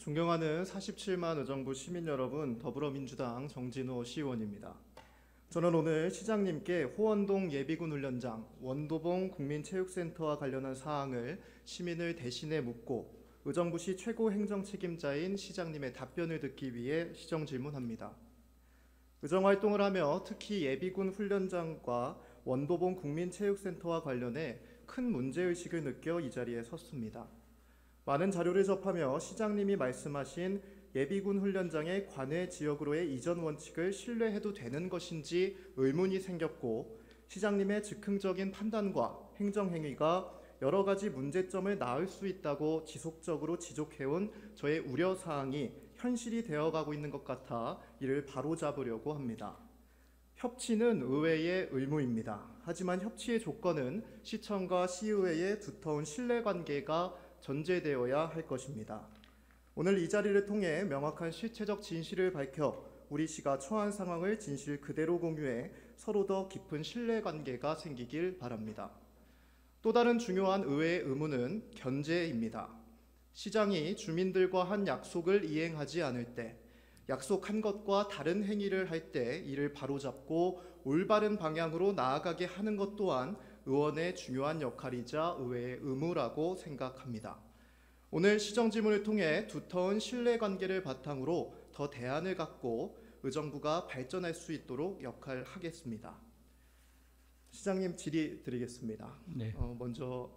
존경하는 47만 의정부 시민 여러분, 더불어민주당 정진호 시의원입니다. 저는 오늘 시장님께 호원동 예비군 훈련장, 원도봉 국민체육센터와 관련한 사항을 시민을 대신해 묻고 의정부시 최고 행정 책임자인 시장님의 답변을 듣기 위해 시정 질문합니다. 의정활동을 하며 특히 예비군 훈련장과 원도봉 국민체육센터와 관련해 큰 문제의식을 느껴 이 자리에 섰습니다. 많은 자료를 접하며 시장님이 말씀하신 예비군 훈련장의 관외 지역으로의 이전 원칙을 신뢰해도 되는 것인지 의문이 생겼고, 시장님의 즉흥적인 판단과 행정행위가 여러 가지 문제점을 낳을 수 있다고 지속적으로 지적해온 저의 우려사항이 현실이 되어가고 있는 것 같아 이를 바로잡으려고 합니다. 협치는 의회의 의무입니다. 하지만 협치의 조건은 시청과 시의회의 두터운 신뢰관계가 전제되어야 할 것입니다. 오늘 이 자리를 통해 명확한 실체적 진실을 밝혀 우리 시가 처한 상황을 진실 그대로 공유해 서로 더 깊은 신뢰관계가 생기길 바랍니다. 또 다른 중요한 의회의 의무는 견제입니다. 시장이 주민들과 한 약속을 이행하지 않을 때, 약속한 것과 다른 행위를 할 때 이를 바로잡고 올바른 방향으로 나아가게 하는 것 또한 의원의 중요한 역할이자 의회의 의무라고 생각합니다. 오늘 시정질문을 통해 두터운 신뢰관계를 바탕으로 더 대안을 갖고 의정부가 발전할 수 있도록 역할하겠습니다. 시장님 질의 드리겠습니다. 네. 먼저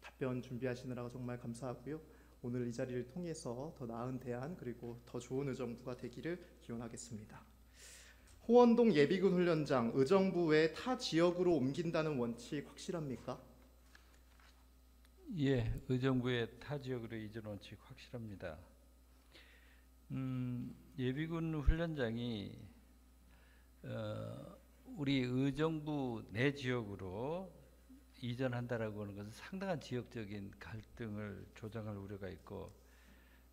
답변 준비하시느라고 정말 감사하고요. 오늘 이 자리를 통해서 더 나은 대안 그리고 더 좋은 의정부가 되기를 기원하겠습니다. 호원동 예비군 훈련장 의정부 외 타 지역으로 옮긴다는 원칙 확실합니까? 예, 의정부의 타 지역으로 이전 원칙 확실합니다. 예비군 훈련장이 우리 의정부 내 지역으로 이전한다라고 하는 것은 상당한 지역적인 갈등을 조장할 우려가 있고,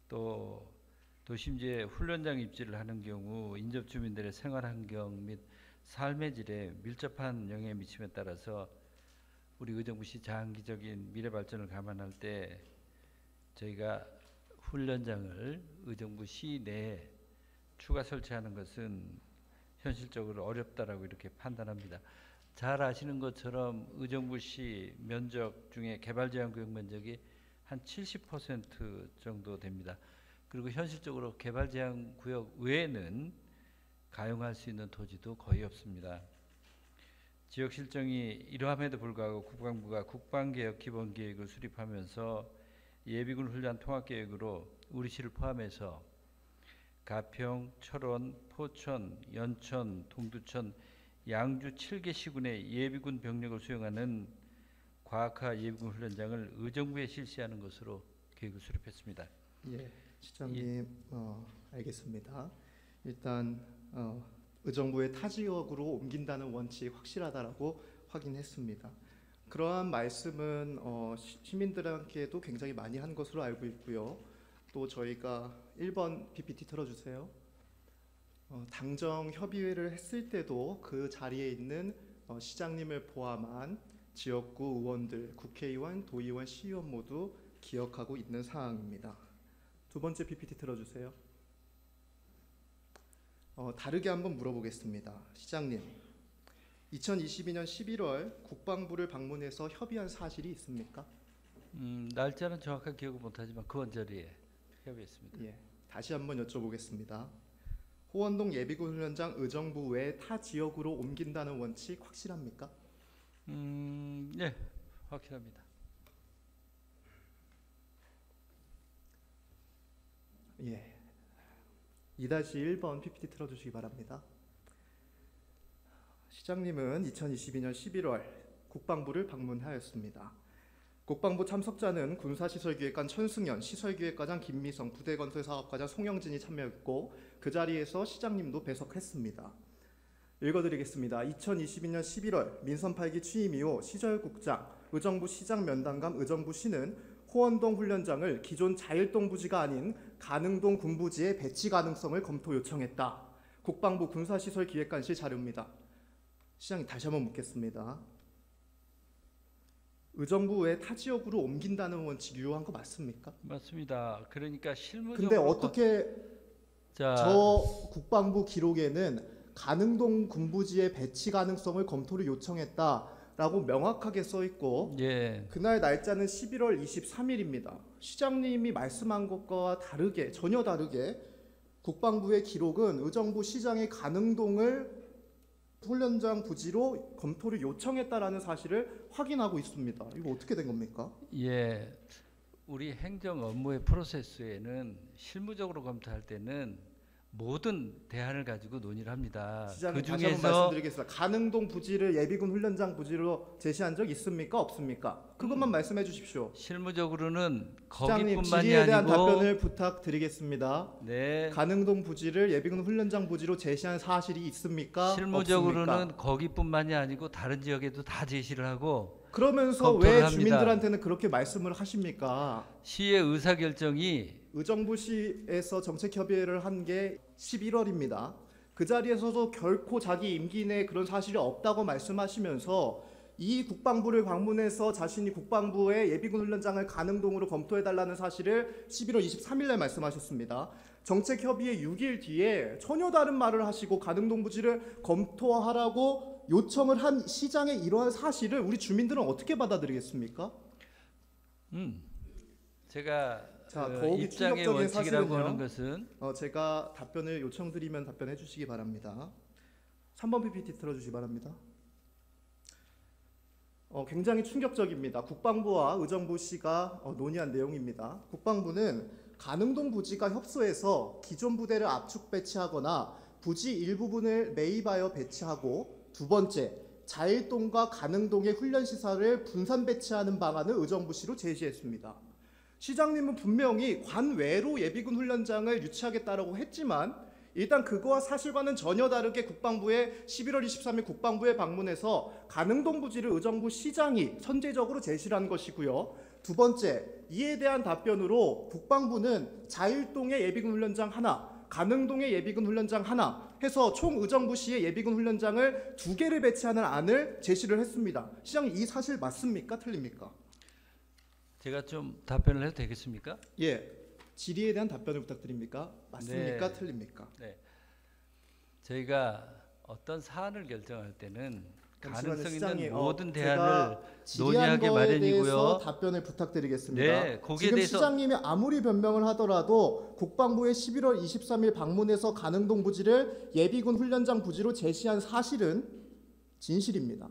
또 도심지에 훈련장 입지를 하는 경우 인접 주민들의 생활 환경 및 삶의 질에 밀접한 영향을 미침에 따라서 우리 의정부시 장기적인 미래 발전을 감안할 때 저희가 훈련장을 의정부시 내에 추가 설치하는 것은 현실적으로 어렵다라고 이렇게 판단합니다. 잘 아시는 것처럼 의정부시 면적 중에 개발제한구역 면적이 한 70% 정도 됩니다. 그리고 현실적으로 개발제한구역 외에는 가용할 수 있는 토지도 거의 없습니다. 지역 실정이 이러함에도 불구하고 국방부가 국방개혁 기본계획을 수립하면서 예비군 훈련 통합계획으로 우리 시를 포함해서 가평, 철원, 포천, 연천, 동두천, 양주 7개 시군의 예비군 병력을 수용하는 과학화 예비군 훈련장을 의정부에 실시하는 것으로 계획을 수립했습니다. 예, 시장님 알겠습니다. 일단 의정부의 타 지역으로 옮긴다는 원칙 확실하다라고 확인했습니다. 그러한 말씀은 시민들에게도 굉장히 많이 한 것으로 알고 있고요. 또 저희가 1번 PPT 틀어주세요. 당정 협의회를 했을 때도 그 자리에 있는 시장님을 포함한 지역구 의원들, 국회의원, 도의원, 시의원 모두 기억하고 있는 사항입니다. 두 번째 PPT 틀어주세요. 다르게 한번 물어보겠습니다. 시장님, 2022년 11월 국방부를 방문해서 협의한 사실이 있습니까? 날짜는 정확하게 기억을 못하지만 그 언저리에 협의했습니다. 예, 다시 한번 여쭤보겠습니다. 호원동 예비군 훈련장 의정부 외 타 지역으로 옮긴다는 원칙 확실합니까? 네, 확실합니다. 예, 2-1번 PPT 틀어주시기 바랍니다. 시장님은 2022년 11월 국방부를 방문하였습니다. 국방부 참석자는 군사시설기획관 천승연, 시설기획과장 김미성, 부대건설사업과장 송영진이 참여했고 그 자리에서 시장님도 배석했습니다. 읽어드리겠습니다. 2022년 11월 민선 8기 취임 이후 시절국장, 의정부 시장 면담감 의정부시는 호원동 훈련장을 기존 자일동 부지가 아닌 가능동 군부지에 배치 가능성을 검토 요청했다. 국방부 군사시설기획관실 자료입니다. 시장님 다시 한번 묻겠습니다. 의정부 외 타 지역으로 옮긴다는 원칙 유효한 거 맞습니까? 맞습니다. 그러니까 실무적으로 근데 어떻게 자, 저 국방부 기록에는 가능동 군부지의 배치 가능성을 검토를 요청했다라고 명확하게 써 있고 예, 그날 날짜는 11월 23일입니다. 시장님이 말씀한 것과 다르게 전혀 다르게 국방부의 기록은 의정부 시장의 가능동을 훈련장 부지로 검토를 요청했다라는 사실을 확인하고 있습니다. 이거 어떻게 된 겁니까? 예, 우리 행정 업무의 프로세스에는 실무적으로 검토할 때는 모든 대안을 가지고 논의를 합니다. 시장님 그 다시 한번 중에서 말씀드리겠습니다. 가능동 부지를 예비군 훈련장 부지로 제시한 적 있습니까? 없습니까? 그것만 말씀해 주십시오. 실무적으로는 시장님 거기뿐만이 질의에 대한 아니고 답변을 부탁드리겠습니다. 네, 가능동 부지를 예비군 훈련장 부지로 제시한 사실이 있습니까? 실무적으로는 없습니까? 거기뿐만이 아니고 다른 지역에도 다 제시를 하고 그러면서 검토를 왜 합니다. 주민들한테는 그렇게 말씀을 하십니까? 시의 의사결정이 의정부시에서 정책 협의회를 한 게 11월입니다. 그 자리에서도 결코 자기 임기 내에 그런 사실이 없다고 말씀하시면서 이 국방부를 방문해서 자신이 국방부의 예비군 훈련장을 가능동으로 검토해달라는 사실을 11월 23일에 말씀하셨습니다. 정책 협의회 6일 뒤에 전혀 다른 말을 하시고 가능동 부지를 검토하라고 요청을 한 시장의 이러한 사실을 우리 주민들은 어떻게 받아들이겠습니까? 제가 자, 그 더욱이 입장의 충격적인 원칙이라고 사실은요. 하는 것은 제가 답변을 요청드리면 답변해 주시기 바랍니다. 3번 PPT 틀어주시기 바랍니다. 굉장히 충격적입니다. 국방부와 의정부시가 논의한 내용입니다. 국방부는 가능동 부지가 협소해서 기존 부대를 압축 배치하거나 부지 일부분을 매입하여 배치하고 두 번째, 자일동과 가능동의 훈련시설을 분산 배치하는 방안을 의정부시로 제시했습니다. 시장님은 분명히 관외로 예비군 훈련장을 유치하겠다라고 했지만 일단 그거와 사실과는 전혀 다르게 국방부의 11월 23일 국방부에 방문해서 가능동 부지를 의정부 시장이 선제적으로 제시를 한 것이고요. 두 번째, 이에 대한 답변으로 국방부는 자일동의 예비군 훈련장 하나, 가능동의 예비군 훈련장 하나 해서 총 의정부시의 예비군 훈련장을 2개를 배치하는 안을 제시를 했습니다. 시장님 이 사실 맞습니까? 틀립니까? 제가 좀 답변을 해도 되겠습니까? 예, 질의에 대한 답변을 부탁드립니까? 맞습니까? 네. 틀립니까? 네. 저희가 어떤 사안을 결정할 때는 가능성 있는 모든 대안을 논의하기 마련이고요. 마련이고요. 답변을 부탁드리겠습니다. 네, 거기에 지금 대해서 시장님이 아무리 변명을 하더라도 국방부의 11월 23일 방문해서 가능동 부지를 예비군 훈련장 부지로 제시한 사실은 진실입니다.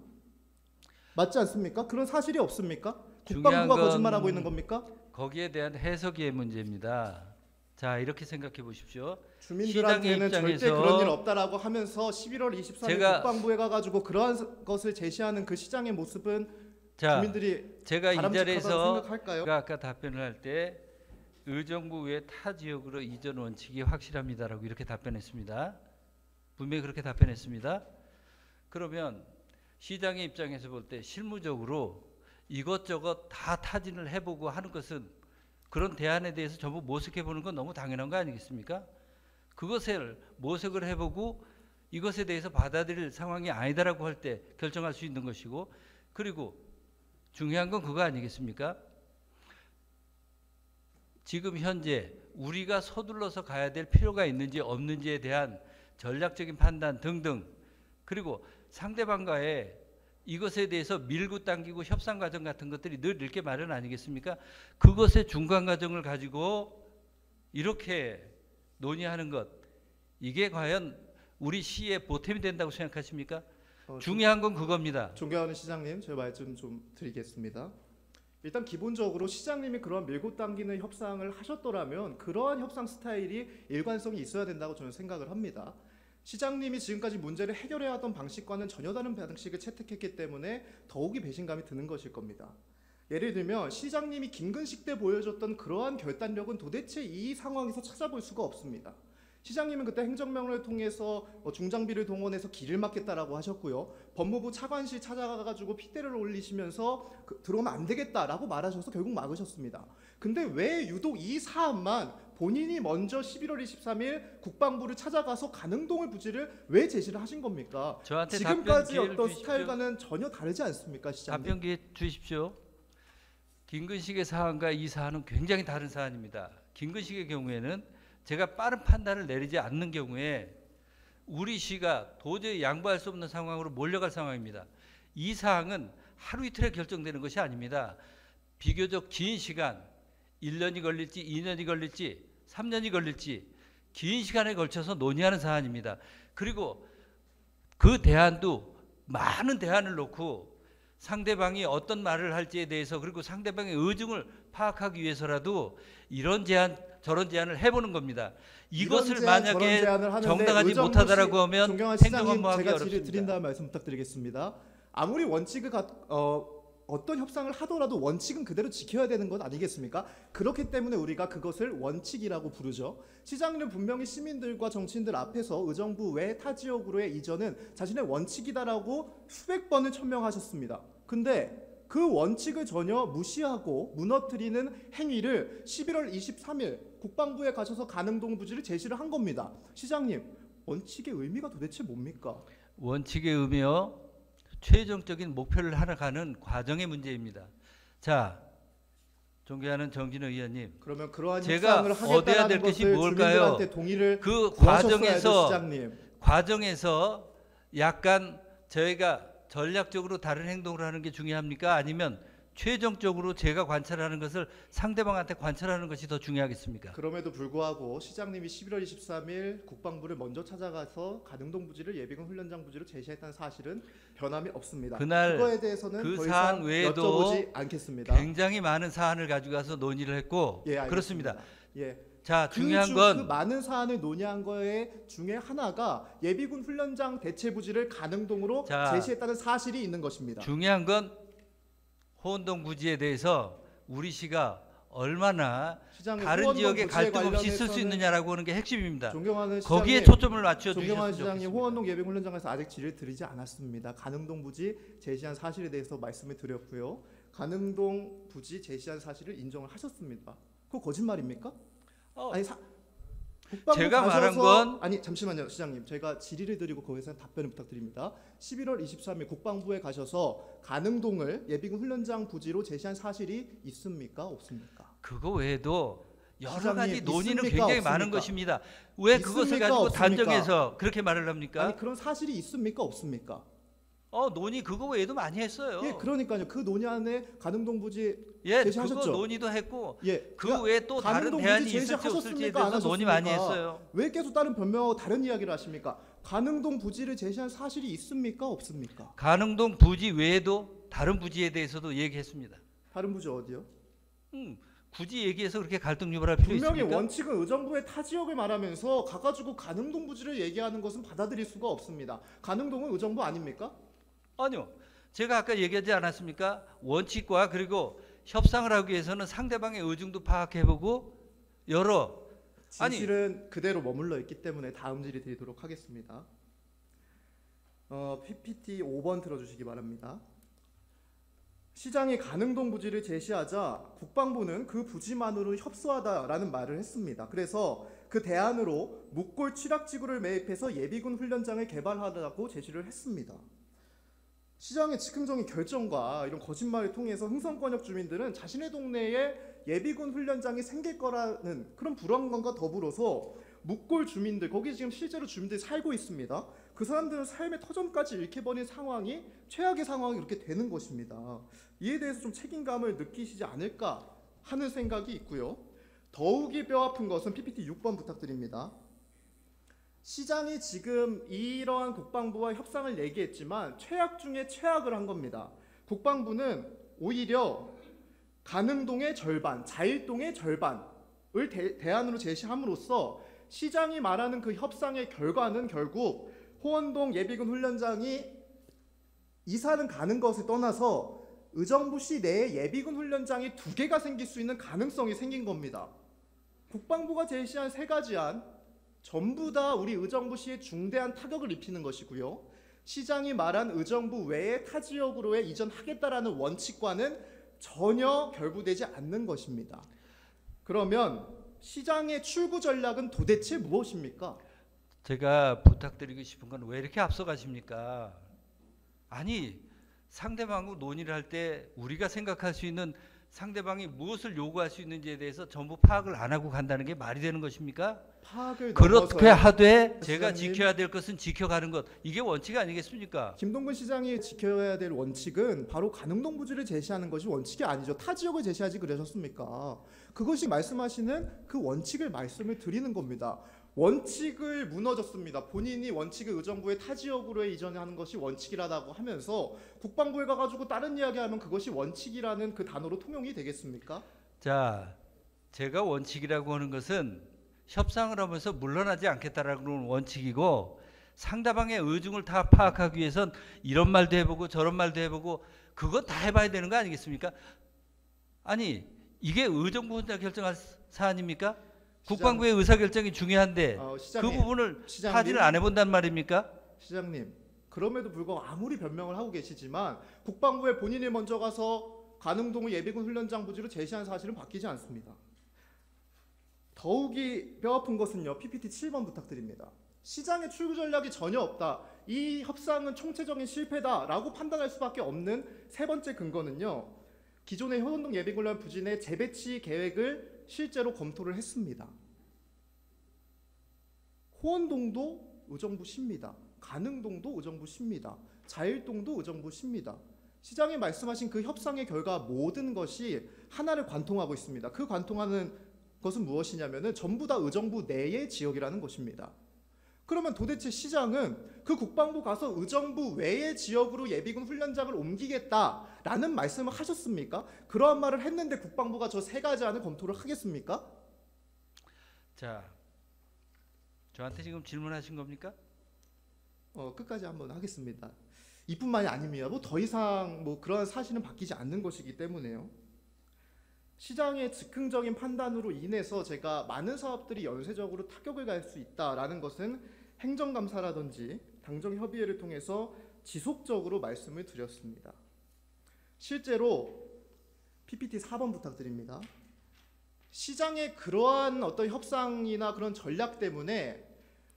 맞지 않습니까? 그런 사실이 없습니까? 중요한 국방부가 건 거짓말하고 있는 겁니까? 거기에 대한 해석의 문제입니다. 자, 이렇게 생각해 보십시오. 주민들한테는 시장의 절대 입장에서 그런 일 없다라고 하면서 11월 23일 제가- 국방부에 가가지고 그러한 것을 제시하는 그 시장의 모습은 자, 주민들이 제가 이 바람직하다고 자리에서 생각할까요? 제가 아까 답변을 할 때 의정부 외 타 지역으로 이전 원칙이 확실합니다라고 이렇게 답변했습니다. 분명히 그렇게 답변했습니다. 그러면 시장의 입장에서 볼 때 실무적으로 이것저것 다 타진을 해보고 하는 것은 그런 대안에 대해서 전부 모색해 보는 건 너무 당연한 거 아니겠습니까? 그것을 모색을 해보고 이것에 대해서 받아들일 상황이 아니다라고 할 때 결정할 수 있는 것이고, 그리고 중요한 건 그거 아니겠습니까? 지금 현재 우리가 서둘러서 가야 될 필요가 있는지 없는지에 대한 전략적인 판단 등등, 그리고 상대방과의 이것에 대해서 밀고 당기고 협상 과정 같은 것들이 늘 이렇게 마련 아니겠습니까? 그것의 중간 과정을 가지고 이렇게 논의하는 것, 이게 과연 우리 시의 보탬이 된다고 생각하십니까? 중요한 건 그겁니다. 존경하는 시장님, 제 말씀 좀 드리겠습니다. 일단 기본적으로 시장님이 그런 밀고 당기는 협상을 하셨더라면 그러한 협상 스타일이 일관성이 있어야 된다고 저는 생각을 합니다. 시장님이 지금까지 문제를 해결해야 하던 방식과는 전혀 다른 방식을 채택했기 때문에 더욱이 배신감이 드는 것일 겁니다. 예를 들면 시장님이 김근식 때 보여줬던 그러한 결단력은 도대체 이 상황에서 찾아볼 수가 없습니다. 시장님은 그때 행정명령을 통해서 중장비를 동원해서 길을 막겠다라고 하셨고요. 법무부 차관실 찾아가가지고 핏대를 올리시면서 들어오면 안 되겠다라고 말하셔서 결국 막으셨습니다. 근데 왜 유독 이 사안만 본인이 먼저 11월 23일 국방부를 찾아가서 가능동을 부지를 왜 제시를 하신 겁니까? 저한테 지금까지 답변 기회를 어떤 주십시오. 스타일과는 전혀 다르지 않습니까, 시장님? 답변 기회 주십시오. 김근식의 사안과 이 사안은 굉장히 다른 사안입니다. 김근식의 경우에는 제가 빠른 판단을 내리지 않는 경우에 우리 시가 도저히 양보할 수 없는 상황으로 몰려갈 상황입니다. 이 사항은 하루 이틀에 결정되는 것이 아닙니다. 비교적 긴 시간, 1년이 걸릴지 2년이 걸릴지 3년이 걸릴지 긴 시간에 걸쳐서 논의하는 사안입니다. 그리고 그 대안도 많은 대안을 놓고 상대방이 어떤 말을 할지에 대해서 그리고 상대방의 의중을 파악하기 위해서라도 이런 제안 저런 제안을 해보는 겁니다. 이것을 만약에 정당하지 못하다라고 하면 존경하는 시장님, 행정업무하기 제가 질의 어렵습니다. 드린다는 말씀 부탁드리겠습니다. 아무리 원칙을 어떤 협상을 하더라도 원칙은 그대로 지켜야 되는 것 아니겠습니까? 그렇기 때문에 우리가 그것을 원칙이라고 부르죠. 시장님은 분명히 시민들과 정치인들 앞에서 의정부 외 타 지역으로의 이전은 자신의 원칙이다라고 수백 번을 천명하셨습니다. 근데 그 원칙을 전혀 무시하고 무너뜨리는 행위를 11월 23일 국방부에 가셔서 가능동 부지를 제시를 한 겁니다. 시장님, 원칙의 의미가 도대체 뭡니까? 원칙의 의미요, 최종적인 목표를 하러 가는 과정의 문제입니다. 자, 존경하는 정진호 의원님, 그러면 그러한 제가 협상을 얻어야 하겠다는 될 것이 것을 뭘까요? 주민들한테 동의를 그 구하셨어야죠, 시장님. 과정에서 약간 저희가 전략적으로 다른 행동을 하는 게 중요합니까? 아니면 최종적으로 제가 관찰하는 것을 상대방한테 관찰하는 것이 더 중요하겠습니까? 그럼에도 불구하고 시장님이 11월 23일 국방부를 먼저 찾아가서 가능동 부지를 예비군 훈련장 부지로 제시했다는 사실은 변함이 없습니다. 그날 그거에 대해서는 그 더 사안 이상 외에도 여쭤보지 않겠습니다. 굉장히 많은 사안을 가지고 가서 논의를 했고 예, 알겠습니다. 그렇습니다. 예. 자, 중요한 그 건 많은 사안을 논의한 거에 중에 하나가 예비군 훈련장 대체 부지를 가능동으로 자, 제시했다는 사실이 있는 것입니다. 중요한 건 호원동 부지에 대해서 우리 시가 얼마나 시장님, 다른 호원동 지역에 부지에 갈등 없이 쓸 수 관련해서는 있느냐라고 하는 게 핵심입니다. 존경하는 거기에 시장님, 초점을 맞춰 존경하는 주셨으면 시장님, 좋겠습니다. 호원동 예비군 훈련장에서 아직 질의를 드리지 않았습니다. 가능동 부지 제시한 사실에 대해서 말씀을 드렸고요. 가능동 부지 제시한 사실을 인정을 하셨습니다. 그거 거짓말입니까? 아니 국방부 제가 말한 가셔서- 건- 아니 잠시만요, 시장님. 제가 질의를 드리고 거기서 답변을 부탁드립니다. 11월 23일 국방부에 가셔서 가능동을 예비군 훈련장 부지로 제시한 사실이 있습니까? 없습니까? 그거 외에도 여러 시장님, 가지 논의는 있습니까? 굉장히 많은 없습니까? 것입니다. 왜 그것을 있습니까? 가지고 없습니까? 단정해서 그렇게 말을 합니까? 아니 그런 사실이 있습니까? 없습니까? 논의 그거 외에도 많이 했어요. 예, 그러니까요. 그 논의 안에 가능동 부지 예, 제시하셨죠? 그거 논의도 했고 예, 그 외에 또 다른 가능동 대안이 부지 있을지 없을지에 제시하셨습니까? 안 대해서 논의 많이 하셨습니까? 했어요. 왜 계속 다른 변명하고 다른 이야기를 하십니까? 가능동 부지를 제시한 사실이 있습니까? 없습니까? 가능동 부지 외에도 다른 부지에 대해서도 얘기했습니다. 다른 부지 어디요? 굳이 얘기해서 그렇게 갈등 유발할 필요 분명히 있습니까? 원칙은 의정부의 타 지역을 말하면서 가가지고 가능동 부지를 얘기하는 것은 받아들일 수가 없습니다. 가능동은 의정부 아닙니까? 아니요. 제가 아까 얘기하지 않았습니까? 원칙과 그리고 협상을 하기 위해서는 상대방의 의중도 파악해보고 여러 진실은 그대로 머물러 있기 때문에 다음 질의 드리도록 하겠습니다. PPT 5번 들어주시기 바랍니다. 시장이 가능동 부지를 제시하자 국방부는 그 부지만으로 협소하다라는 말을 했습니다. 그래서 그 대안으로 묵골 취락지구를 매입해서 예비군 훈련장을 개발하라고 제시를 했습니다. 시장의 즉흥적인 결정과 이런 거짓말을 통해서 흥성권역 주민들은 자신의 동네에 예비군 훈련장이 생길 거라는 그런 불안감과 더불어서 묵골 주민들, 거기 지금 실제로 주민들이 살고 있습니다. 그 사람들은 삶의 터전까지 잃게버린 상황이 최악의 상황이 이렇게 되는 것입니다. 이에 대해서 좀 책임감을 느끼시지 않을까 하는 생각이 있고요. 더욱이 뼈아픈 것은 PPT 6번 부탁드립니다. 시장이 지금 이러한 국방부와 협상을 얘기했지만 최악 중에 최악을 한 겁니다. 국방부는 오히려 가능동의 절반, 자일동의 절반을 대안으로 제시함으로써 시장이 말하는 그 협상의 결과는 결국 호원동 예비군 훈련장이 이사는 가는 것을 떠나서 의정부시 내에 예비군 훈련장이 2개가 생길 수 있는 가능성이 생긴 겁니다. 국방부가 제시한 3가지 안 전부 다 우리 의정부시에 중대한 타격을 입히는 것이고요. 시장이 말한 의정부 외의 타 지역으로의 이전하겠다라는 원칙과는 전혀 결부되지 않는 것입니다. 그러면 시장의 출구 전략은 도대체 무엇입니까? 제가 부탁드리고 싶은 건 왜 이렇게 앞서가십니까? 아니, 상대방하고 논의를 할 때 우리가 생각할 수 있는 상대방이 무엇을 요구할 수 있는지에 대해서 전부 파악을 안 하고 간다는 게 말이 되는 것입니까? 파악을 그렇게 넘어서요. 하되 제가 시장님. 지켜야 될 것은 지켜가는 것, 이게 원칙 아니겠습니까? 김동근 시장이 지켜야 될 원칙은 바로 가능동 부지를 제시하는 것이 원칙이 아니죠. 타 지역을 제시하지 그러셨습니까? 그것이 말씀하시는 그 원칙을 말씀을 드리는 겁니다. 원칙을 무너졌습니다. 본인이 원칙을 의정부의 타 지역으로 이전하는 것이 원칙이라고 하면서 국방부에 가가지고 다른 이야기하면 그것이 원칙이라는 그 단어로 통용이 되겠습니까? 자, 제가 원칙이라고 하는 것은 협상을 하면서 물러나지 않겠다라는 원칙이고, 상대방의 의중을 다 파악하기 위해선 이런 말도 해보고 저런 말도 해보고 그거 다 해봐야 되는 거 아니겠습니까? 아니, 이게 의정부 혼자 결정할 사안입니까? 국방부의 의사결정이 중요한데 그 시장님, 부분을 시장님. 타진을 안 해본단 말입니까? 시장님, 그럼에도 불구하고 아무리 변명을 하고 계시지만 국방부에 본인이 먼저 가서 가능동을 예비군 훈련장 부지로 제시한 사실은 바뀌지 않습니다. 더욱이 뼈아픈 것은요. PPT 7번 부탁드립니다. 시장의 출구 전략이 전혀 없다. 이 협상은 총체적인 실패다라고 판단할 수밖에 없는 세 번째 근거는요. 기존의 효원동 예비군련 부지 내 재배치 계획을 실제로 검토를 했습니다. 호원동도 의정부 시입니다. 가능동도 의정부 시입니다. 자일동도 의정부 시입니다. 시장이 말씀하신 그 협상의 결과 모든 것이 하나를 관통하고 있습니다. 그 관통하는 것은 무엇이냐면은 전부 다 의정부 내의 지역이라는 것입니다. 그러면 도대체 시장은 그 국방부 가서 의정부 외의 지역으로 예비군 훈련장을 옮기겠다라는 말씀을 하셨습니까? 그러한 말을 했는데 국방부가 저 세 가지 안을 검토를 하겠습니까? 자, 저한테 지금 질문하신 겁니까? 끝까지 한번 하겠습니다. 이뿐만이 아닙니다. 뭐 더 이상 뭐 그런 사실은 바뀌지 않는 것이기 때문에요. 시장의 즉흥적인 판단으로 인해서 제가 많은 사업들이 연쇄적으로 타격을 갈 수 있다라는 것은 행정감사라든지 당정협의회를 통해서 지속적으로 말씀을 드렸습니다. 실제로 PPT 4번 부탁드립니다. 시장의 그러한 어떤 협상이나 그런 전략 때문에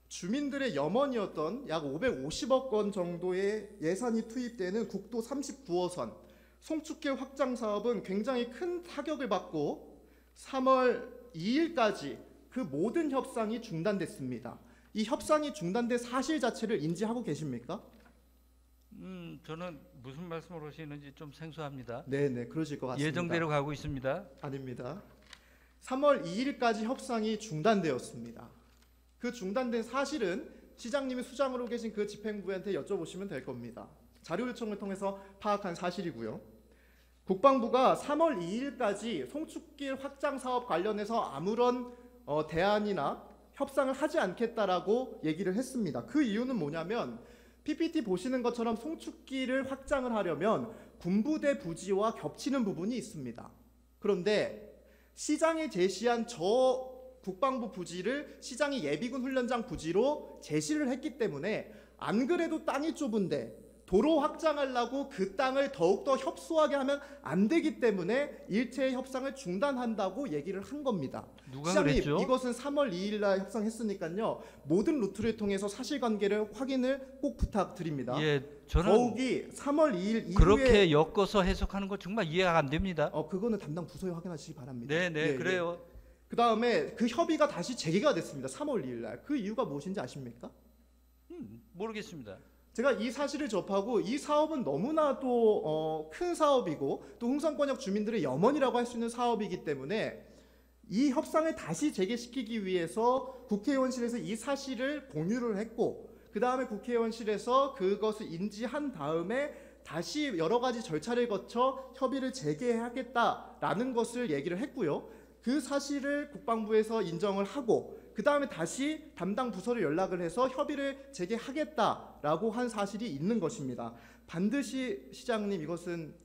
주민들의 염원이었던 약 550억 원 정도의 예산이 투입되는 국도 39호선 송축길 확장 사업은 굉장히 큰 타격을 받고 3월 2일까지 그 모든 협상이 중단됐습니다. 이 협상이 중단된 사실 자체를 인지하고 계십니까? 저는 무슨 말씀을 하시는지 좀 생소합니다. 네네, 그러실 것 같습니다. 예정대로 가고 있습니다. 아닙니다. 3월 2일까지 협상이 중단되었습니다. 그 중단된 사실은 시장님이 수장으로 계신 그 집행부한테 여쭤보시면 될 겁니다. 자료 요청을 통해서 파악한 사실이고요. 국방부가 3월 2일까지 송축길 확장 사업 관련해서 아무런 대안이나 협상을 하지 않겠다라고 얘기를 했습니다. 그 이유는 뭐냐면 PPT 보시는 것처럼 송축길을 확장을 하려면 군부대 부지와 겹치는 부분이 있습니다. 그런데 시장이 제시한 저 국방부 부지를 시장이 예비군 훈련장 부지로 제시를 했기 때문에 안 그래도 땅이 좁은데 도로 확장하려고 그 땅을 더욱더 협소하게 하면 안 되기 때문에 일체의 협상을 중단한다고 얘기를 한 겁니다. 누가 시장님, 그랬죠? 이것은 3월 2일 날 협상했으니까요. 모든 루트를 통해서 사실관계를 확인을 꼭 부탁드립니다. 예, 저는 더욱이 3월 2일 이후에 그렇게 엮어서 해석하는 거 정말 이해가 안 됩니다. 그거는 담당 부서에 확인하시기 바랍니다. 네, 예, 그래요. 그 다음에 그 협의가 다시 재개가 됐습니다. 3월 2일 날. 그 이유가 무엇인지 아십니까? 모르겠습니다. 제가 이 사실을 접하고 이 사업은 너무나도 큰 사업이고 또 흥선권역 주민들의 염원이라고 할 수 있는 사업이기 때문에 이 협상을 다시 재개시키기 위해서 국회의원실에서 이 사실을 공유를 했고 그 다음에 국회의원실에서 그것을 인지한 다음에 다시 여러 가지 절차를 거쳐 협의를 재개하겠다라는 것을 얘기를 했고요. 그 사실을 국방부에서 인정을 하고 그 다음에 다시 담당 부서를 연락을 해서 협의를 재개하겠다라고 한 사실이 있는 것입니다. 반드시 시장님 이것은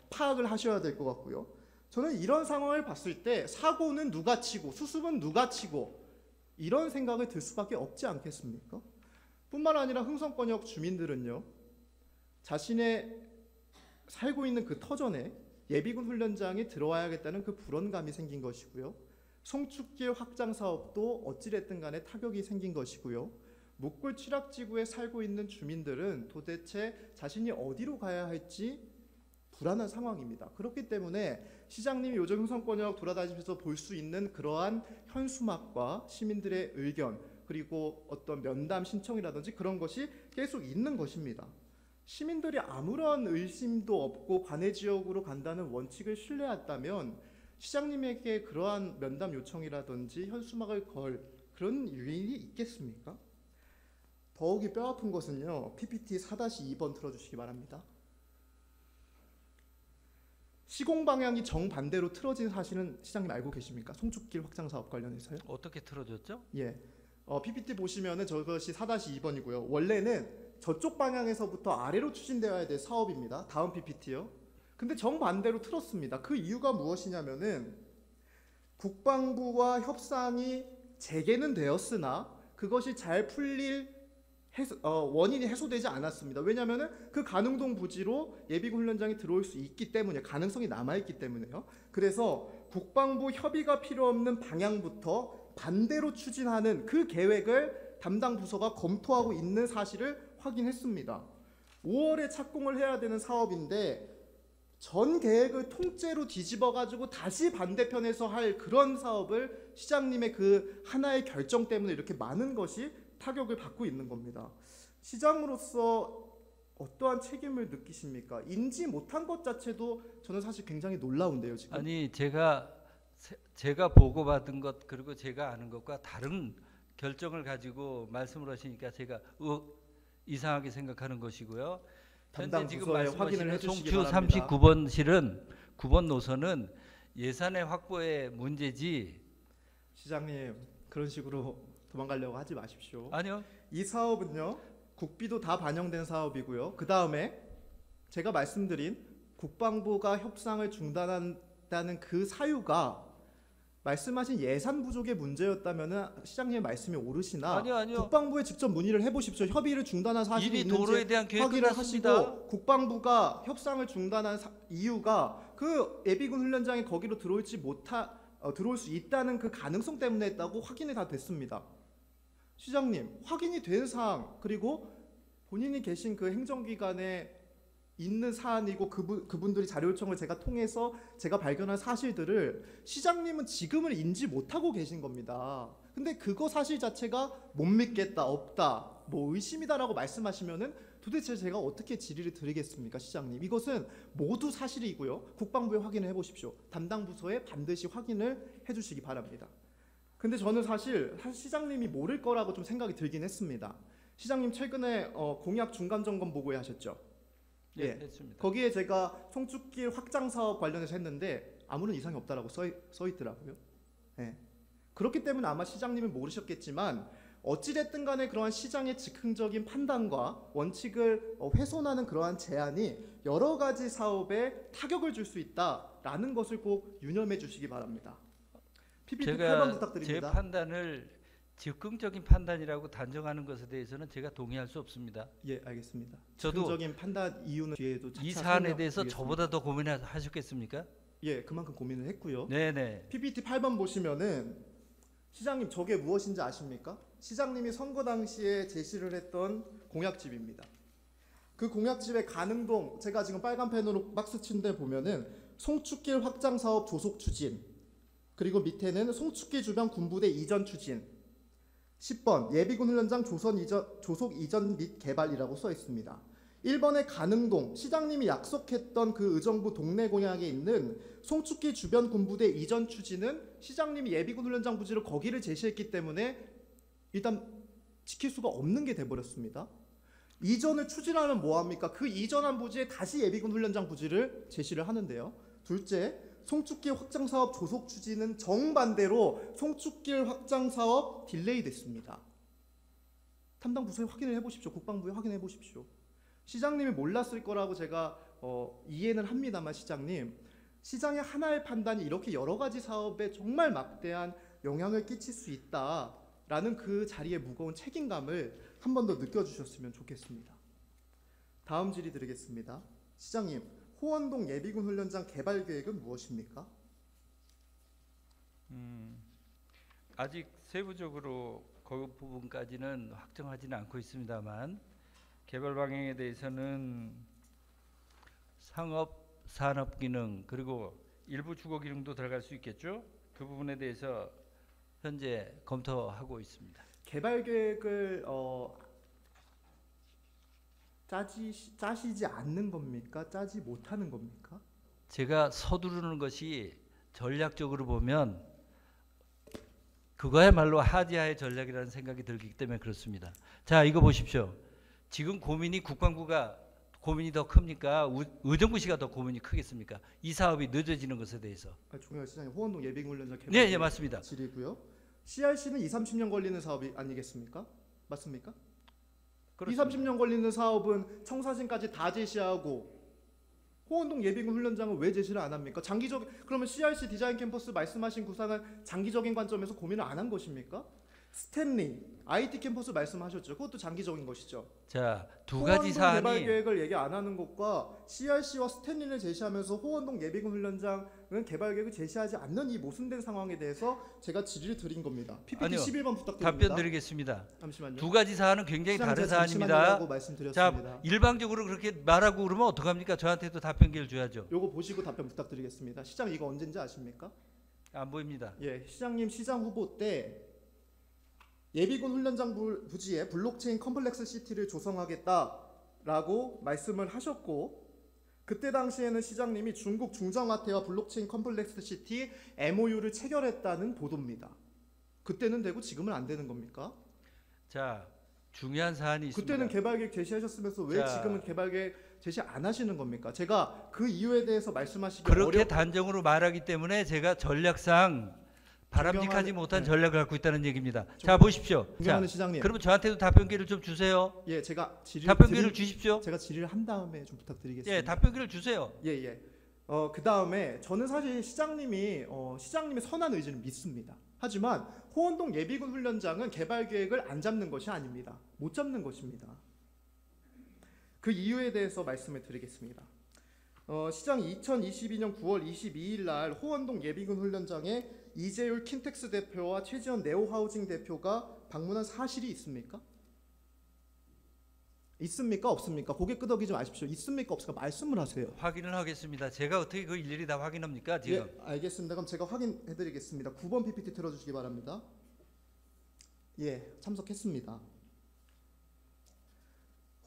파악을 하셔야 될 것 같고요. 저는 이런 상황을 봤을 때 사고는 누가 치고 수습은 누가 치고 이런 생각을 들 수밖에 없지 않겠습니까? 뿐만 아니라 흥선권역 주민들은요. 자신의 살고 있는 그 터전에 예비군 훈련장이 들어와야겠다는 그 불안감이 생긴 것이고요. 송축길 확장 사업도 어찌됐든 간에 타격이 생긴 것이고요. 묵골 취락지구에 살고 있는 주민들은 도대체 자신이 어디로 가야 할지 불안한 상황입니다. 그렇기 때문에 시장님이 요즘 흥선권역 돌아다니면서 볼 수 있는 그러한 현수막과 시민들의 의견 그리고 어떤 면담 신청이라든지 그런 것이 계속 있는 것입니다. 시민들이 아무런 의심도 없고 관내 지역으로 간다는 원칙을 신뢰했다면 시장님에게 그러한 면담 요청이라든지 현수막을 걸 그런 유인이 있겠습니까? 더욱이 뼈아픈 것은요. PPT 4-2번 틀어주시기 바랍니다. 시공 방향이 정반대로 틀어진 사실은 시장님 알고 계십니까? 송축길 확장 사업 관련해서요? 어떻게 틀어졌죠? 예. PPT 보시면은 저것이 4-2번이고요. 원래는 저쪽 방향에서부터 아래로 추진되어야 될 사업입니다. 다음 PPT요. 근데 정반대로 틀었습니다. 그 이유가 무엇이냐면은 국방부와 협상이 재개는 되었으나 그것이 잘 풀릴 원인이 해소되지 않았습니다. 왜냐하면 그 가능동 부지로 예비군 훈련장이 들어올 수 있기 때문에 가능성이 남아있기 때문에요. 그래서 국방부 협의가 필요 없는 방향부터 반대로 추진하는 그 계획을 담당 부서가 검토하고 있는 사실을 확인했습니다. 5월에 착공을 해야 되는 사업인데 전 계획을 통째로 뒤집어가지고 다시 반대편에서 할 그런 사업을 시장님의 그 하나의 결정 때문에 이렇게 많은 것이 타격을 받고 있는 겁니다. 시장으로서 어떠한 책임을 느끼십니까? 인지 못한 것 자체도 저는 사실 굉장히 놀라운데요. 지금. 아니 제가 보고받은 것 그리고 제가 아는 것과 다른 결정을 가지고 말씀을 하시니까 제가 이상하게 생각하는 것이고요. 담당 현재 지금 부서에 확인을 말씀하시는 해주시기 송추 바랍니다. 39번 실은 9번 노선은 예산의 확보의 문제지. 시장님 그런 식으로 도망가려고 하지 마십시오. 아니요. 이 사업은요. 국비도 다 반영된 사업이고요. 그 다음에 제가 말씀드린 국방부가 협상을 중단한다는 그 사유가 말씀하신 예산 부족의 문제였다면 시장님의 말씀이 오르시나 아니요. 국방부에 직접 문의를 해보십시오. 협의를 중단한 사실이 이미 도로에 있는지 대한 계획 확인을 끝났습니다. 하시고 국방부가 협상을 중단한 이유가 그 예비군 훈련장이 거기로 들어올 수 있다는 그 가능성 때문에 했다고 확인이 다 됐습니다. 시장님 확인이 된 사항 그리고 본인이 계신 그 행정기관에 있는 사안이고 그분들이 자료 요청을 제가 통해서 제가 발견한 사실들을 시장님은 지금은 인지 못하고 계신 겁니다. 근데 그거 사실 자체가 못 믿겠다, 없다, 뭐 의심이다라고 말씀하시면은 도대체 제가 어떻게 질의를 드리겠습니까, 시장님? 이것은 모두 사실이고요. 국방부에 확인을 해보십시오. 담당 부서에 반드시 확인을 해주시기 바랍니다. 근데 저는 사실 시장님이 모를 거라고 좀 생각이 들긴 했습니다. 시장님 최근에 공약 중간 점검 보고회 하셨죠? 예, 했습니다. 거기에 제가 송축길 확장 사업 관련해서 했는데 아무런 이상이 없다라고 써 있더라고요. 예. 그렇기 때문에 아마 시장님은 모르셨겠지만 어찌됐든 간에 그러한 시장의 즉흥적인 판단과 원칙을 훼손하는 그러한 제안이 여러 가지 사업에 타격을 줄 수 있다라는 것을 꼭 유념해 주시기 바랍니다. PPT 8번 제가 부탁드립니다. 제 판단을 즉흥적인 판단이라고 단정하는 것에 대해서는 제가 동의할 수 없습니다. 예, 알겠습니다. 저도 즉흥적인 판단 이유는 뒤에도 차차 이 사안에 대해서 설명드리겠습니다. 저보다 더 고민하셨겠습니까? 예, 그만큼 고민을 했고요. 네네. PPT 8번 보시면은 시장님 저게 무엇인지 아십니까? 시장님이 선거 당시에 제시를 했던 공약집입니다. 그 공약집의 가능동 제가 지금 빨간 펜으로 박스 친 데 보면은 송축길 확장 사업 조속 추진 그리고 밑에는 송축길 주변 군부대 이전 추진 10번 예비군 훈련장 조속 이전 및 개발이라고 써 있습니다. 1번의 가능동 시장님이 약속했던 그 의정부 동래 공약에 있는 송축길 주변 군부대 이전 추진은 시장님이 예비군 훈련장 부지를 거기를 제시했기 때문에 일단 지킬 수가 없는 게 돼버렸습니다. 이전을 추진하면 뭐합니까? 그 이전한 부지에 다시 예비군 훈련장 부지를 제시를 하는데요. 둘째, 송축길 확장 사업 조속 추진은 정반대로 송축길 확장 사업 딜레이 됐습니다. 담당 부서에 확인을 해보십시오. 국방부에 확인해 보십시오. 시장님이 몰랐을 거라고 제가 이해는 합니다만 시장의 하나의 판단이 이렇게 여러 가지 사업에 정말 막대한 영향을 끼칠 수 있다라는 그 자리의 무거운 책임감을 한 번 더 느껴주셨으면 좋겠습니다. 다음 질의 드리겠습니다. 시장님, 호원동 예비군 훈련장 개발 계획은 무엇입니까? 아직 세부적으로 그 부분까지는 확정하지는 않고 있습니다만 개발 방향에 대해서는 산업기능 그리고 일부 주거기능도 들어갈 수 있겠죠. 그 부분에 대해서 현재 검토하고 있습니다. 개발 계획을 짜시지 않는 겁니까? 짜지 못하는 겁니까? 제가 서두르는 것이 전략적으로 보면 그거야말로 하디하의 전략이라는 생각이 들기 때문에 그렇습니다. 자, 이거 보십시오. 지금 고민이 국방부가 고민이 더 큽니까? 의정부시가 더 고민이 크겠습니까? 이 사업이 늦어지는 것에 대해서. 중요한 시장님, 호원동 예비군 훈련장 개발 네, 예, 맞습니다. 질이고요. CRC는 2~30년 걸리는 사업이 아니겠습니까? 맞습니까? 그렇습니다. 2~30년 걸리는 사업은 청사진까지 다 제시하고 호원동 예비군 훈련장은 왜 제시를 안 합니까? 그러면 CRC 디자인 캠퍼스 말씀하신 구상은 장기적인 관점에서 고민을 안 한 것입니까? 스탠리 IT 캠퍼스 말씀하셨죠. 그것도 장기적인 것이죠. 자, 두 가지 사안이 개발 계획을 얘기 안 하는 것과 CRC와 스탠리를 제시하면서 호원동 예비군 훈련장은 개발 계획을 제시하지 않는 이 모순된 상황에 대해서 제가 질의를 드린 겁니다. PPT 아니요, 11번 부탁드립니다. 답변 드리겠습니다. 잠시만요. 두 가지 사안은 굉장히 다른 사안입니다. 말씀드렸습니다. 자, 일방적으로 그렇게 말하고 그러면 어떡합니까? 저한테도 답변 기회를 줘야죠. 요거 보시고 답변 부탁드리겠습니다. 시장 이거 언제인지 아십니까? 안 보입니다. 예, 시장님 시장 후보 때 예비군 훈련장 부지에 블록체인 컴플렉스 시티를 조성하겠다라고 말씀을 하셨고, 그때 당시에는 시장님이 중국 중정화태와 블록체인 컴플렉스 시티 MOU를 체결했다는 보도입니다. 그때는 되고 지금은 안 되는 겁니까? 자, 중요한 사안이 있습니다. 그때는 개발계획 제시하셨으면서 왜 자, 지금은 개발계획 제시 안 하시는 겁니까? 제가 그 이유에 대해서 말씀하시기 그렇게 단정으로 말하기 때문에 제가 전략상 바람직하지 못한 전략을 갖고 있다는 얘기입니다. 자, 보십시오. 존경하는 시장님. 그러면 저한테도 답변기를 좀 주세요. 예, 제가 답변기를 주십시오. 제가 질의를 한 다음에 좀 부탁드리겠습니다. 예, 답변기를 주세요. 예, 예. 그 다음에 저는 사실 시장님의 선한 의지를 믿습니다. 하지만 호원동 예비군 훈련장은 개발 계획을 안 잡는 것이 아닙니다. 못 잡는 것입니다. 그 이유에 대해서 말씀을 드리겠습니다. 시장이 2022년 9월 22일 날 호원동 예비군 훈련장에 이재율 킨텍스 대표와 최지원 네오하우징 대표가 방문한 사실이 있습니까? 있습니까? 없습니까? 고개 끄덕이지 마십시오. 있습니까? 없습니까? 말씀을 하세요. 확인을 하겠습니다. 제가 어떻게 그 일일이 다 확인합니까? 지금. 예, 알겠습니다. 그럼 제가 확인해드리겠습니다. 9번 PPT 틀어주시기 바랍니다. 예, 참석했습니다.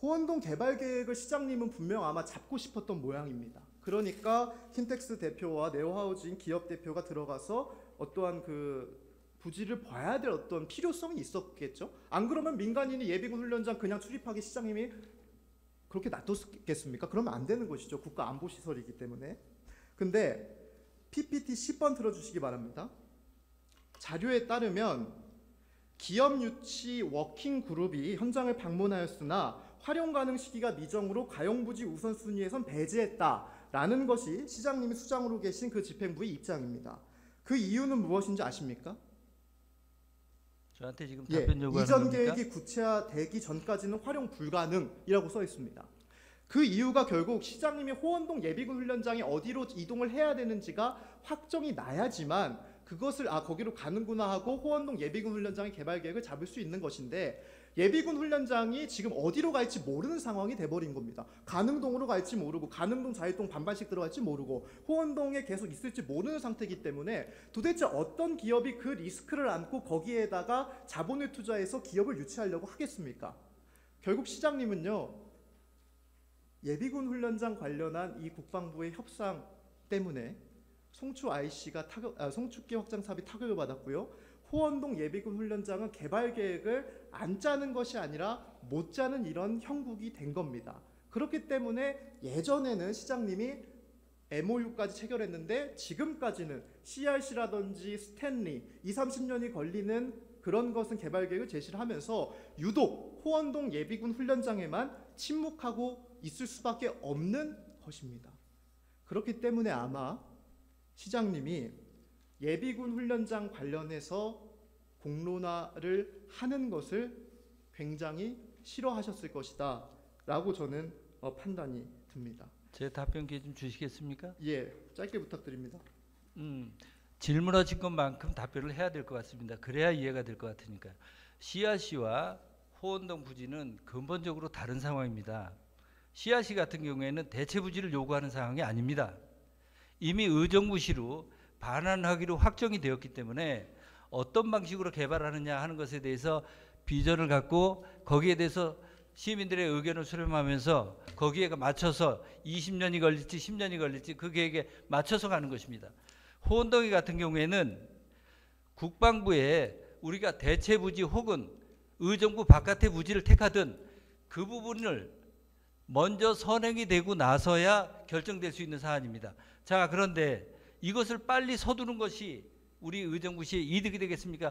호원동 개발 계획을 시장님은 분명 아마 잡고 싶었던 모양입니다. 그러니까 킨텍스 대표와 네오하우징 기업 대표가 들어가서 어떠한 그 부지를 봐야 될 어떤 필요성이 있었겠죠. 안 그러면 민간인이 예비군 훈련장 그냥 출입하기 시장님이 그렇게 놔뒀겠습니까? 그러면 안 되는 것이죠. 국가 안보 시설이기 때문에. 근데 PPT 10번 틀어주시기 바랍니다. 자료에 따르면 기업 유치 워킹 그룹이 현장을 방문하였으나 활용 가능 시기가 미정으로 가용부지 우선순위에선 배제했다라는 것이 시장님이 수장으로 계신 그 집행부의 입장입니다. 그 이유는 무엇인지 아십니까? 저한테 지금 답변 요구하는 이전 겁니까? 계획이 구체화되기 전까지는 활용 불가능이라고 써 있습니다. 그 이유가 결국 시장님이 호원동 예비군 훈련장이 어디로 이동을 해야 되는지가 확정이 나야지만 그것을 거기로 가는구나 하고 호원동 예비군 훈련장의 개발 계획을 잡을 수 있는 것인데, 예비군 훈련장이 지금 어디로 갈지 모르는 상황이 돼버린 겁니다. 가능동으로 갈지 모르고 가능동 자일동 반반씩 들어갈지 모르고 호원동에 계속 있을지 모르는 상태이기 때문에 도대체 어떤 기업이 그 리스크를 안고 거기에다가 자본을 투자해서 기업을 유치하려고 하겠습니까? 결국 시장님은요, 예비군 훈련장 관련한 이 국방부의 협상 때문에 송추 IC가 송축기 확장 사업이 타격을 받았고요. 호원동 예비군 훈련장은 개발 계획을 안 짜는 것이 아니라 못 짜는 이런 형국이 된 겁니다. 그렇기 때문에 예전에는 시장님이 MOU까지 체결했는데 지금까지는 CRC라든지 스탠리 20~30년이 걸리는 그런 것은 개발 계획을 제시를 하면서 유독 호원동 예비군 훈련장에만 침묵하고 있을 수밖에 없는 것입니다. 그렇기 때문에 아마 시장님이 예비군 훈련장 관련해서 공론화를 하는 것을 굉장히 싫어하셨을 것이다 라고 저는 판단이 듭니다. 제 답변 기회 좀 주시겠습니까? 예, 짧게 부탁드립니다. 질문하신 것만큼 답변을 해야 될 것 같습니다. 그래야 이해가 될 것 같으니까요. CRC와 호원동 부지는 근본적으로 다른 상황입니다. 씨앗시 같은 경우에는 대체 부지를 요구하는 상황이 아닙니다. 이미 의정부시로 반환하기로 확정이 되었기 때문에 어떤 방식으로 개발하느냐 하는 것에 대해서 비전을 갖고 거기에 대해서 시민들의 의견을 수렴하면서 거기에 맞춰서 20년이 걸릴지 10년이 걸릴지 그 계획에 맞춰서 가는 것입니다. 호원동이 같은 경우에는 국방부에 우리가 대체 부지 혹은 의정부 바깥의 부지를 택하든 그 부분을 먼저 선행이 되고 나서야 결정될 수 있는 사안입니다. 자, 그런데 이것을 빨리 서두른 것이 우리 의정부시의 이득이 되겠습니까?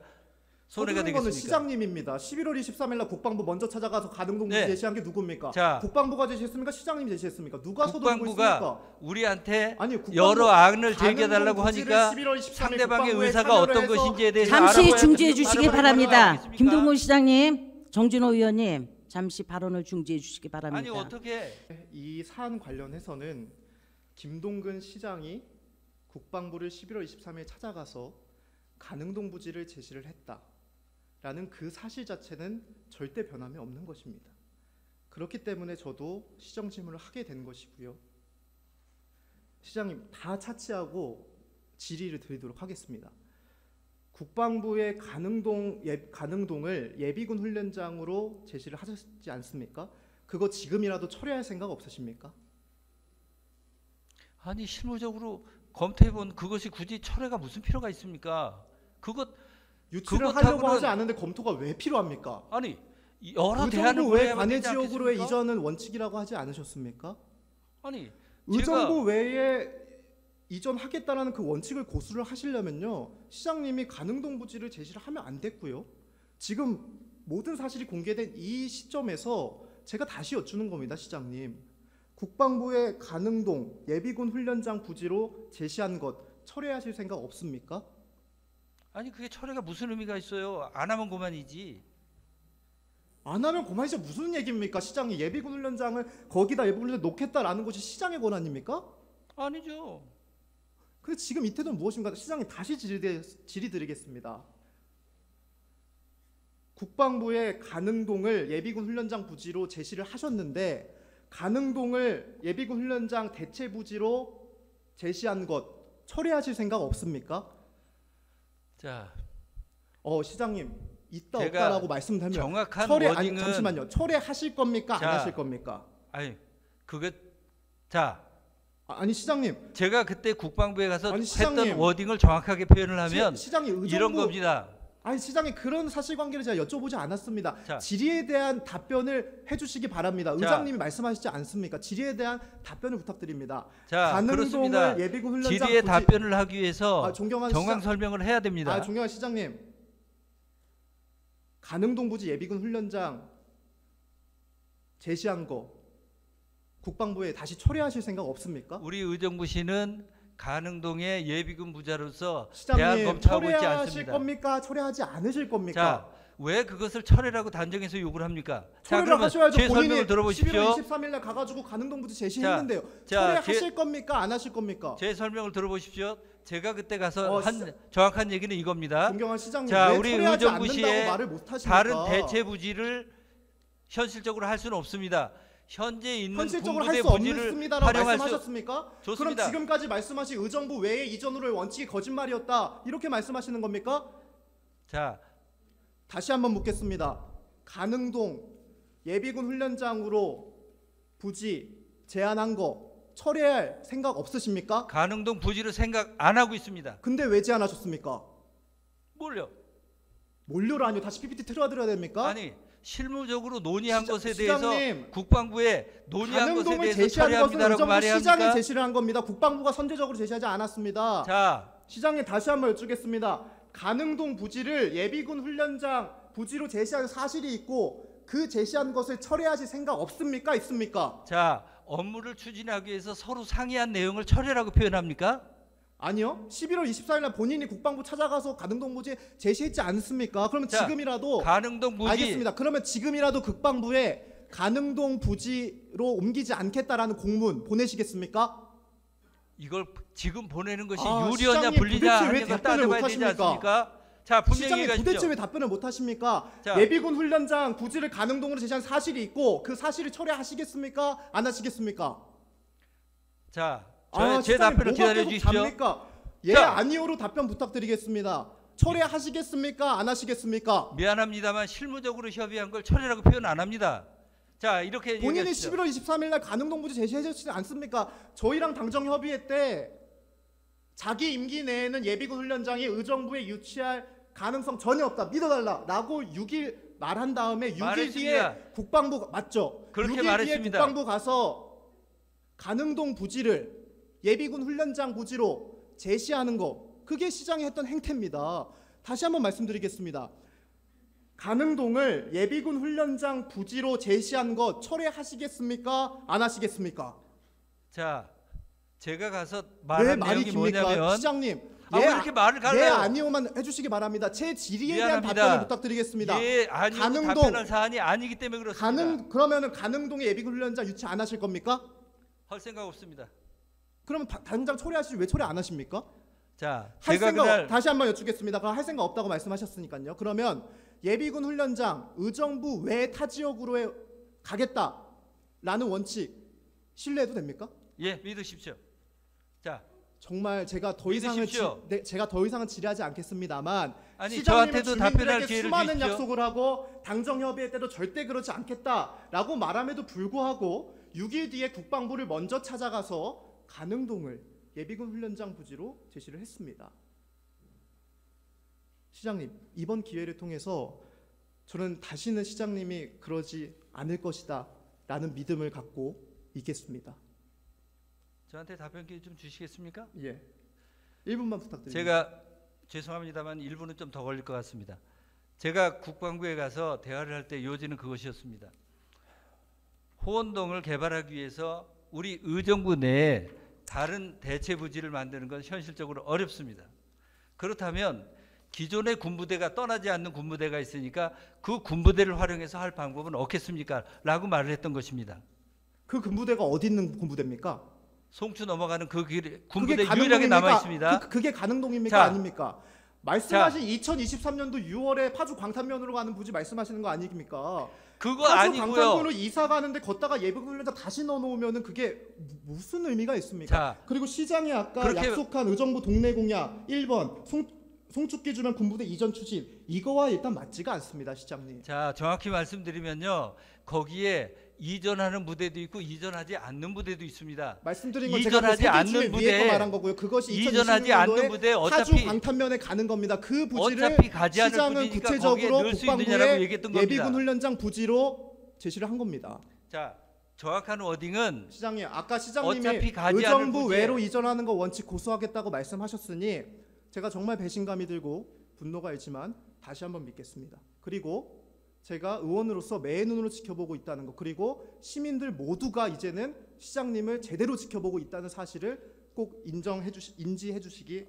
손해가 서두른 거는 되겠습니까? 시장님입니다. 11월 23일 날 국방부 먼저 찾아가서 가능동 부지 네. 제시한 게 누굽니까? 자, 국방부가 제시했습니까? 시장님이 제시했습니까? 누가 서두르고 국방부가 있습니까? 우리한테 아니, 국방부 여러 안을 가능동 제기해달라고 부지를 하니까 11월 23일 상대방의 국방부에 의사가 참여를 어떤 해서 것인지에 대해서 잠시 알아봐야 중지해 되는 주시기 알아봐야 바랍니다. 되겠습니까? 김동문 시장님, 정진호 의원님, 잠시 발언을 중지해 주시기 바랍니다. 아니 어떻게 이 사안 관련해서는 김동근 시장이 국방부를 11월 23일 찾아가서 가능동 부지를 제시를 했다라는 그 사실 자체는 절대 변함이 없는 것입니다. 그렇기 때문에 저도 시정 질문을 하게 된 것이고요. 시장님 다 차치하고 질의를 드리도록 하겠습니다. 국방부의 가능동을 예비군 훈련장으로 제시를 하셨지 않습니까? 그거 지금이라도 철회할 생각 없으십니까? 아니 실무적으로 검토해본 그것이 굳이 철회가 무슨 필요가 있습니까? 그것 유치를 그것하고는- 하려고 하지 않는데 검토가 왜 필요합니까? 아니 여러 대안을 의정부 외 보내야만 관내 되지 지역으로의 않겠습니까? 이전은 원칙이라고 하지 않으셨습니까? 아니 의정부 외에 이전하겠다라는 그 원칙을 고수를 하시려면요, 시장님이 가능동 부지를 제시를 하면 안 됐고요. 지금 모든 사실이 공개된 이 시점에서 제가 다시 여쭈는 겁니다, 시장님. 국방부의 가능동 예비군 훈련장 부지로 제시한 것 철회하실 생각 없습니까? 아니 그게 철회가 무슨 의미가 있어요? 안 하면 그만이지. 안 하면 그만이지 무슨 얘기입니까? 시장이 예비군 훈련장을 거기다 예비군 훈련장 놓겠다라는 것이 시장의 권한입니까? 아니죠. 근데 지금 이 태도는 무엇인가? 시장님 다시 질의드리겠습니다. 국방부의 가능동을 예비군 훈련장 부지로 제시를 하셨는데 가능동을 예비군 훈련장 대체 부지로 제시한 것 철회하실 생각 없습니까? 자, 시장님 있다 제가 없다라고 말씀드리면 정확한 아니 워딩은 잠시만요. 철회하실 겁니까? 자, 안 하실 겁니까? 아니 그거 자 아니 시장님 제가 그때 국방부에 가서 아니, 시장님. 했던 워딩을 정확하게 표현을 하면 시장이 의정부 이런 겁니다. 아니 시장님 그런 사실관계를 제가 여쭤보지 않았습니다. 자. 질의에 대한 답변을 해주시기 바랍니다. 의장님이 말씀하시지 않습니까? 질의에 대한 답변을 부탁드립니다. 자, 가능동을 그렇습니다. 예비군 훈련장 질의에 부지- 답변을 하기 위해서 존경하는 정황 시장- 설명을 해야 됩니다. 존경하는 시장님, 가능동 부지 예비군 훈련장 제시한 거 국방부에 다시 철회하실 생각 없습니까? 우리 의정부시는 가능동의 예비군 부자로서 대안 시장님 검토하고 있지 철회하실 않습니다. 겁니까? 철회하지 않으실 겁니까? 자, 왜 그것을 철회라고 단정해서 요구를 합니까? 자, 철회를 그러면 하셔야죠. 제 본인이 설명을 들어보십시오. 11월 23일 날 가가지고 가능동 부지 제시했는데요. 자, 철회하실 겁니까? 안 하실 겁니까? 제 설명을 들어보십시오. 제가 그때 가서 어, 한 정확한 얘기는 이겁니다. 존경한 시장님 자, 왜 철회하지 철회하지 의정부시에 않는다고 말을 못 하십니까? 다른 대체 부지를 현실적으로 할 수는 없습니다. 현재 있는 현실적으로 할 군부대 수 부지를 없습니다라고 활용할 수 말씀하셨습니까? 좋습니다. 그럼 지금까지 말씀하신 의정부 외의 이전으로의 원칙이 거짓말이었다 이렇게 말씀하시는 겁니까? 자, 다시 한번 묻겠습니다. 가능동 예비군 훈련장으로 부지 제안한 거 철회할 생각 없으십니까? 가능동 부지를 생각 안 하고 있습니다. 근데 왜 제안하셨습니까? 뭘요? 몰려라 아니요. 다시 PPT 틀어드려야 됩니까? 아니 실무적으로 논의한 시장- 것에 대해서 시장님, 국방부에 논의한 것에 가능동을 대해서 제시한 것은 처리합니다라고 의정부 말해야 시장이 합니까? 제시를 한 겁니다. 국방부가 선제적으로 제시하지 않았습니다. 자, 시장님 다시 한번 여쭙겠습니다. 가능동 부지를 예비군 훈련장 부지로 제시한 사실이 있고 그 제시한 것을 철회하실 생각 없습니까? 있습니까? 자, 업무를 추진하기 위해서 서로 상의한 내용을 철회라고 표현합니까? 아니요. 11월 24일 날 본인이 국방부 찾아가서 가능동 부지 제시했지 않습니까? 그러면 자, 지금이라도 가능동 부지 알겠습니다. 그러면 지금이라도 국방부에 가능동 부지로 옮기지 않겠다라는 공문 보내시겠습니까? 이걸 지금 보내는 것이 아, 유리하냐 시장님, 불리냐 도대체 왜 하는 걸 답변을 따져봐야 못 되지 하십니까? 않습니까? 자, 분명히 시장님 얘기하십시오. 도대체 왜 답변을 못 하십니까? 자. 예비군 훈련장 부지를 가능동으로 제시한 사실이 있고 그 사실을 철회하시겠습니까? 안 하시겠습니까? 자, 제 시장님 답변을 뭐가 기다려 계속 주십시오. 잡니까? 예, 자. 아니오로 답변 부탁드리겠습니다. 철회하시겠습니까? 안 하시겠습니까? 미안합니다만 실무적으로 협의한 걸 철회라고 표현 안 합니다. 자, 이렇게 본인이 얘기하시죠. 11월 23일 날 가능동 부지 제시해주시지 않습니까? 저희랑 당정 협의회 때 자기 임기 내에는 예비군 훈련장이 의정부에 유치할 가능성 전혀 없다. 믿어달라라고 6일 말한 다음에 6일 말했습니다. 뒤에 국방부 맞죠? 그렇게 6일 뒤에 말했습니다. 국방부 가서 가능동 부지를 예비군 훈련장 부지로 제시하는 거 그게 시장이 했던 행태입니다. 다시 한번 말씀드리겠습니다. 가능동을 예비군 훈련장 부지로 제시한 거 철회하시겠습니까? 안 하시겠습니까? 자, 제가 가서 왜 말한 말이 내용이 깁니까? 뭐냐면 시장님. 왜 이렇게 말을 예 갈라요? 아니오만 해주시기 바랍니다. 제 질의에 대한 미안합니다. 답변을 부탁드리겠습니다. 예, 아니요. 가능동. 답변할 사안이 아니기 때문에 그렇습니다. 그러면은 가능동에 예비군 훈련장 유치 안 하실 겁니까? 할 생각 없습니다. 그러면 당장 철회하시지 왜 철회 안 하십니까? 자, 할 제가 생각 그날 다시 한번 여쭙겠습니다. 그럼 할 생각 없다고 말씀하셨으니까요. 그러면 예비군 훈련장 의정부 외 타 지역으로 가겠다라는 원칙 신뢰해도 됩니까? 예, 믿으십시오. 자, 정말 제가 더 이상은 믿으십시오. 제가 더 이상은 질의하지 않겠습니다만 아니, 시장님은 저한테도 답변할 주민들에게 기회를 수많은 주십시오. 약속을 하고 당정 협의회 때도 절대 그렇지 않겠다라고 말함에도 불구하고 6일 뒤에 국방부를 먼저 찾아가서 가능동을 예비군 훈련장 부지로 제시를 했습니다. 시장님, 이번 기회를 통해서 저는 다시는 시장님이 그러지 않을 것이다 라는 믿음을 갖고 있겠습니다. 저한테 답변 기회 좀 주시겠습니까? 예, 1분만 부탁드립니다. 제가 죄송합니다만 1분은 좀 더 걸릴 것 같습니다. 제가 국방부에 가서 대화를 할 때 요지는 그것이었습니다. 호원동을 개발하기 위해서 우리 의정부 내에 다른 대체 부지를 만드는 건 현실적으로 어렵습니다. 그렇다면 기존의 군부대가 떠나지 않는 군부대가 있으니까 그 군부대를 활용해서 할 방법은 없겠습니까? 라고 말을 했던 것입니다. 그 군부대가 어디 있는 군부대입니까? 송추 넘어가는 그 길에 그게 군부대 가능동입니까? 유일하게 남아 있습니다. 그게 가능동입니까? 자, 아닙니까? 말씀하신 2023년도 6월에 파주 광탄면으로 가는 부지 말씀하시는 거 아닙니까? 그거 파주 아니고요. 광탄면으로 이사 가는데 걷다가 예비군 훈련장 다시 넣어놓으면은 그게 무슨 의미가 있습니까? 자, 그리고 시장이 아까 그렇게- 약속한 의정부 동네 공약 1번 송축기 주변 군부대 이전 추진 이거와 일단 맞지가 않습니다, 시장님. 자, 정확히 말씀드리면요. 거기에 이전하는 부대도 있고 이전하지 않는 부대도 있습니다. 말씀드린 건 제가 이전하지 않는 위에 거 부대, 말한 거고요. 그것이 이전하지 않는 2026년도에 부대 파주 어차피 광탄면에 가는 겁니다. 그 부지를 어차피 가지 않을 시장은 부지니까 구체적으로 거기에 넣을 수 있느냐라고 국방부에 얘기했던 겁니다. 예비군 훈련장 부지로 제시를 한 겁니다. 자, 정확한 워딩은 시장님, 아까 시장님이 어차피 가지 않을 의정부 부지에- 외로 이전하는 거 원칙 고수하겠다고 말씀하셨으니 제가 정말 배신감이 들고 분노가 있지만 다시 한번 믿겠습니다. 그리고 제가 의원으로서 매의 눈으로 지켜보고 있다는 거, 그리고 시민들 모두가 이제는 시장님을 제대로 지켜보고 있다는 사실을 꼭 인지해 주시기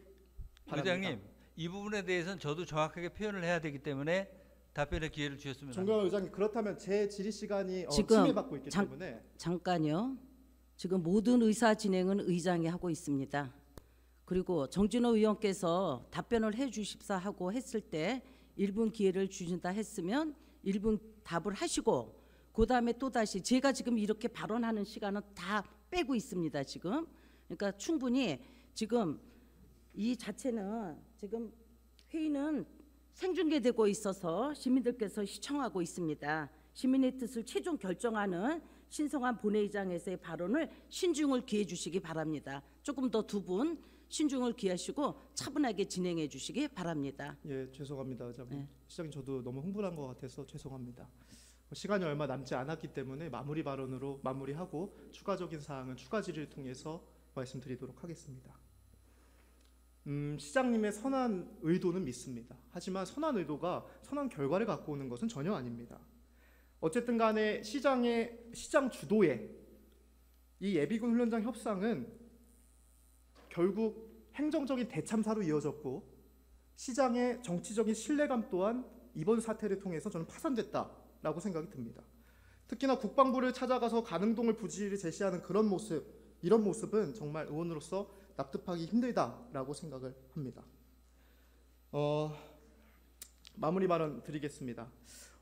바랍니다. 의장님, 이 부분에 대해서는 저도 정확하게 표현을 해야 되기 때문에 답변의 기회를 주셨으면 합니다. 정경환 의장님, 그렇다면 제 질의 시간이 지금 침해받고 있기 때문에 잠깐요. 지금 모든 의사 진행은 의장이 하고 있습니다. 그리고 정진호 의원께서 답변을 해 주십사 하고 했을 때 1분 기회를 주신다 했으면 1분 답을 하시고 그다음에 또다시 제가 지금 이렇게 발언하는 시간은 다 빼고 있습니다. 지금. 그러니까 충분히 지금 이 자체는 지금 회의는 생중계되고 있어서 시민들께서 시청하고 있습니다. 시민의 뜻을 최종 결정하는 신성한 본회의장에서의 발언을 신중을 기해 주시기 바랍니다. 조금 더 두 분 신중을 기하시고 차분하게 진행해 주시기 바랍니다. 예, 죄송합니다, 의장님. 네. 시장님, 저도 너무 흥분한 것 같아서 죄송합니다. 시간이 얼마 남지 않았기 때문에 마무리 발언으로 마무리하고 추가적인 사항은 추가 질의를 통해서 말씀드리도록 하겠습니다. 시장님의 선한 의도는 믿습니다. 하지만 선한 의도가 선한 결과를 갖고 오는 것은 전혀 아닙니다. 어쨌든 간에 시장 주도의 이 예비군 훈련장 협상은 결국 행정적인 대참사로 이어졌고 시장의 정치적인 신뢰감 또한 이번 사태를 통해서 저는 파산됐다라고 생각이 듭니다. 특히나 국방부를 찾아가서 가능동을 부지를 제시하는 그런 모습, 이런 모습은 정말 의원으로서 납득하기 힘들다라고 생각을 합니다. 마무리 발언 드리겠습니다.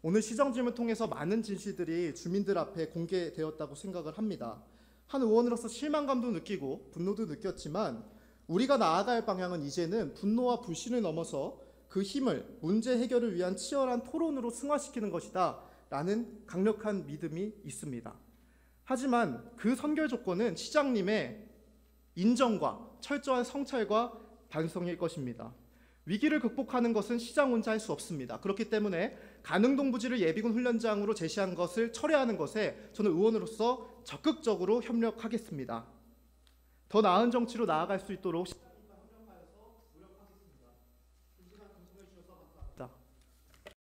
오늘 시정질문 통해서 많은 진실들이 주민들 앞에 공개되었다고 생각을 합니다. 한 의원으로서 실망감도 느끼고 분노도 느꼈지만 우리가 나아갈 방향은 이제는 분노와 불신을 넘어서 그 힘을 문제 해결을 위한 치열한 토론으로 승화시키는 것이다 라는 강력한 믿음이 있습니다. 하지만 그 선결 조건은 시장님의 인정과 철저한 성찰과 반성일 것입니다. 위기를 극복하는 것은 시장 혼자 할 수 없습니다. 그렇기 때문에 가능동 부지를 예비군 훈련장으로 제시한 것을 철회하는 것에 저는 의원으로서 적극적으로 협력하겠습니다. 더 나은 정치로 나아갈 수 있도록